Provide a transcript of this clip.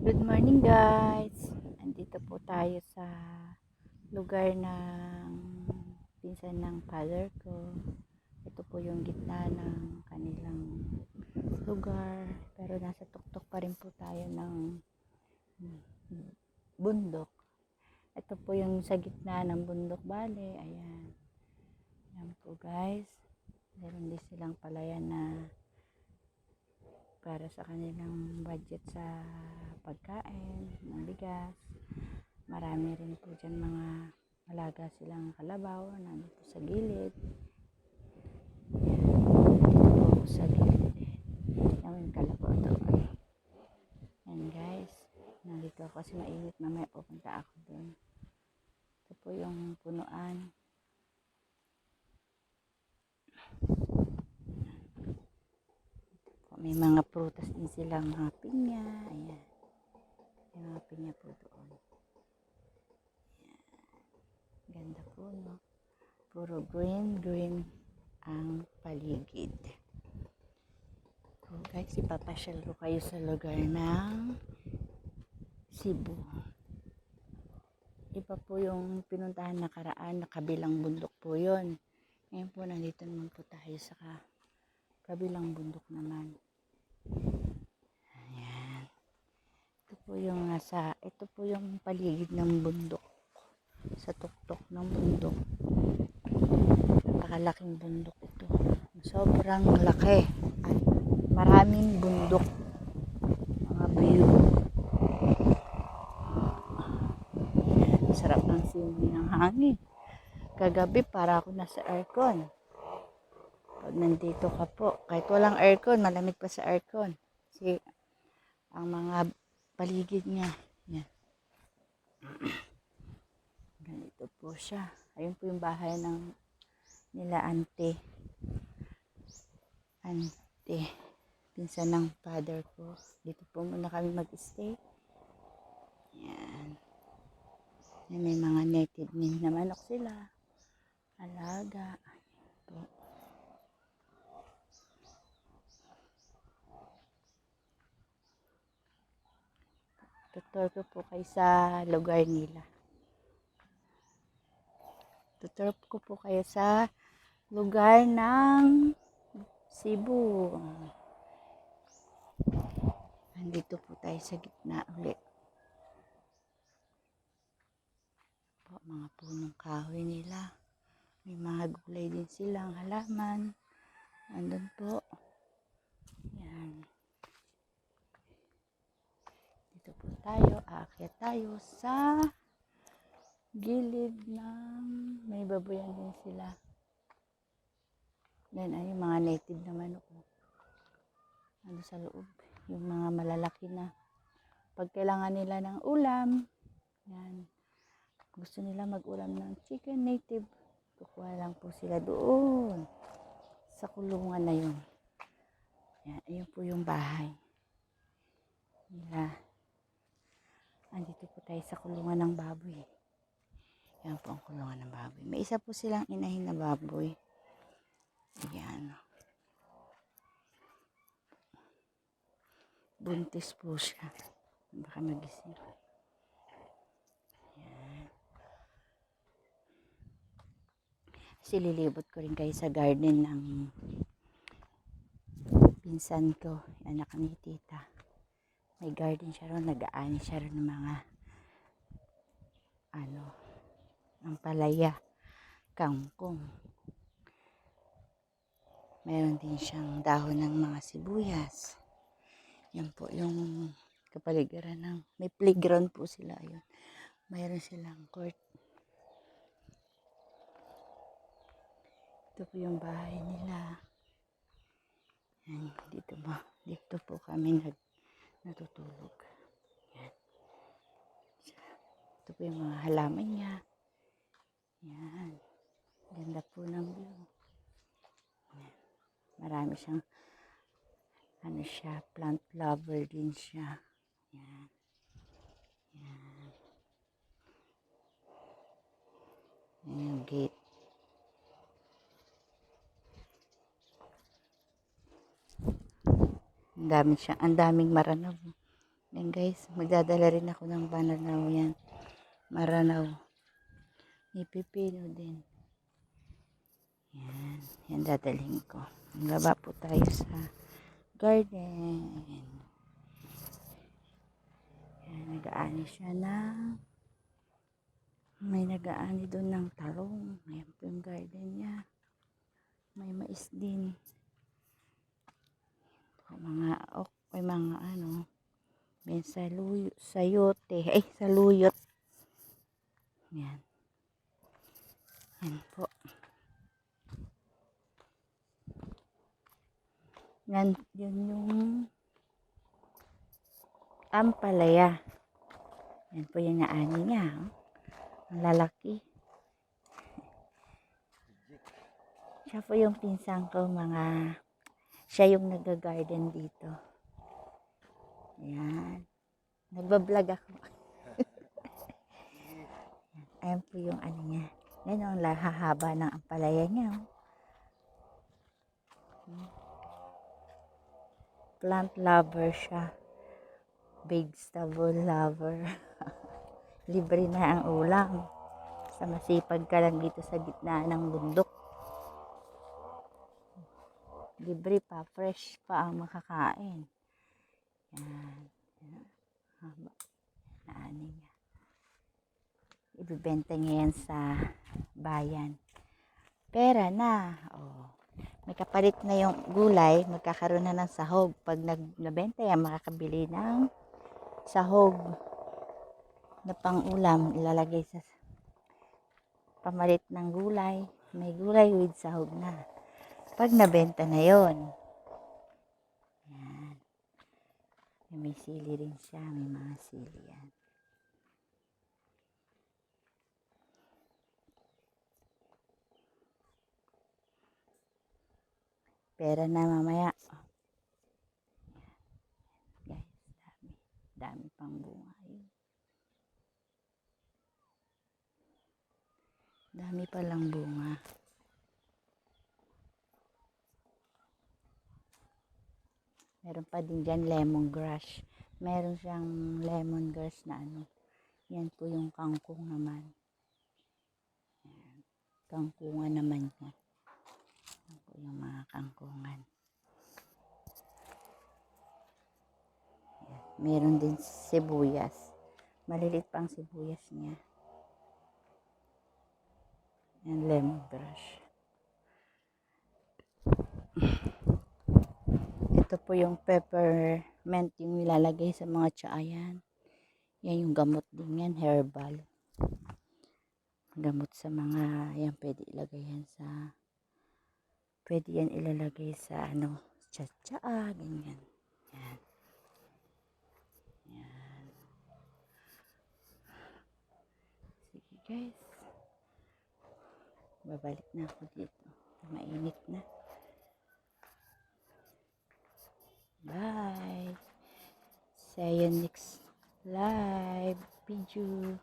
Good morning guys! Andito po tayo sa lugar ng pinsan ng father ko. Ito po yung gitna ng kanilang lugar. Pero nasa tuktok pa rin po tayo ng bundok. Ito po yung sa gitna ng bundok bale. Ayan. Ayan po guys. Meron din silang palayan na para sa kanilang budget sa pagkain, ng bigas. Marami rin po dyan mga alaga silang kalabaw nandito sa gilid. Yan, dito sa gilid. Yan yung kalabaw doon. Yan guys, nandito ako kasi mainit, mamaya pupunta ako doon. Ito po yung punuan. May mga prutas din silang mga pinya. Ayan. May mga pinya po doon. Ayan. Ganda po, no? Puro green ang paligid. So guys, ipapasyal ko kayo sa lugar ng Cebu. Iba po yung pinuntahan nakaraan na kabilang bundok po yun. Ngayon po nandito naman po tayo sa kabilang bundok naman. Ayan. Ito po yung paligid ng bundok. Sa tuktok ng bundok. Napakalaking bundok ito. Sobrang laki. At maraming bundok. Mga view. Ayan. Sarap ng simoy ng hangin. Kagabi para ako nasa aircon. Pag nandito ka po, kahit walang aircon, malamig pa sa aircon. Kasi ang mga paligid niya, yan. Ganito po siya. Ayun po yung bahay ng nila ante. Pinsan ng father ko. Dito po muna kami mag-stay. Yan. Yan, may mga native name na manok sila. Alaga. Po. Tutor ko po kayo sa lugar nila. Tutor ko po kayo sa lugar ng Cebu. Nandito po tayo sa gitna ulit. Po, mga punong kahoy nila. May mga gulay din silang halaman. Andun po. Yan. Dito po tayo. Aakyat tayo sa gilid ng may baboyan din sila. Then ay yung mga native naman ako. Ano sa loob. Yung mga malalaki na. Pag kailangan nila ng ulam. Yan. Gusto nila mag-ulam ng chicken native. Kukuha lang po sila doon. Sa kulungan na yun. Yan. Ayun po yung bahay nila. Andito po tayo sa kulungan ng baboy. Yan po ang kulungan ng baboy. May isa po silang inahin na baboy. Ayan. Buntis po siya. Baka magising. Ayan. Sililibot ko rin kayo sa garden ng pinsan ko. Anak ni tita. May garden siya ron. Nag-aani siya ron ng mga ang palaya. Kangkong. Mayroon din siyang dahon ng mga sibuyas. Yan po yung kapaligiran ng may playground po sila. Ayun. Mayroon silang court. Ito po yung bahay nila. Yan, dito po kami natutulog. Yan. Ito po yung mga halaman niya. Yan. Ganda po ng view. Yan. Marami siyang plant lover din siya. Yan. Yan. Yan yung gate. Ang daming maranaw. Yan guys, magdadala rin ako ng bananaw yan. Maranaw. May pipino din. Yan. Yan dadalhin ko. Maglaba po tayo sa garden. Yan, nag-aani siya na. May nag-aani doon ng talong. Ayan po yung garden niya. May mais din. May mga ano. May sayote. Ay, saluyot. Yan. Yan po. Yan, yun yung ampalaya. Yan po yung naani niya. Oh. Ang lalaki. Siya po yung pinsang ko, siya yung nag-garden dito. Ayan. Nagbablog ako. Ayan po yung ano niya. Yan yung hahaba ng ampalaya niya. Oh. Plant lover siya. Vegetable lover. Libre na ang ulam. Sa masipag ka lang dito sa gitna ng bundok. Libre pa, fresh pa ang makakain. Yan. Haba. Naani niya. Ibibenta niya yan sa bayan. Pera na. Oh. May kapalit na yung gulay, magkakaroon na ng sahog. Pag nabenta yan, makakabili ng sahog na pang-ulam. Ilalagay sa pamalit ng gulay. May gulay with sahog na. Pag nabenta na yon. Yan. May sili rin siya. May mga sili yan. Pera na mamaya. Guys, dami pang bunga yun. Dami palang bunga. Meron pa din dyan lemongrass. Meron siyang lemongrass na ano. Yan po yung kangkong naman. Yan. Kangkungan naman niya. Yan po yung mga kangkungan. Yan. Meron din sibuyas. Malilit pang sibuyas niya. Yan, lemongrass. Ito po yung peppermint yung nilalagay sa mga tsayan. Yan yung gamot din yan, herbal. Gamot sa mga, yan pwede ilagay yan sa, pwede yan ilalagay sa ano, tsa-tsaa, ganyan. Yan. Yan. Sige guys. Babalik na ako dito. Mainit na. Bye. See you next live video.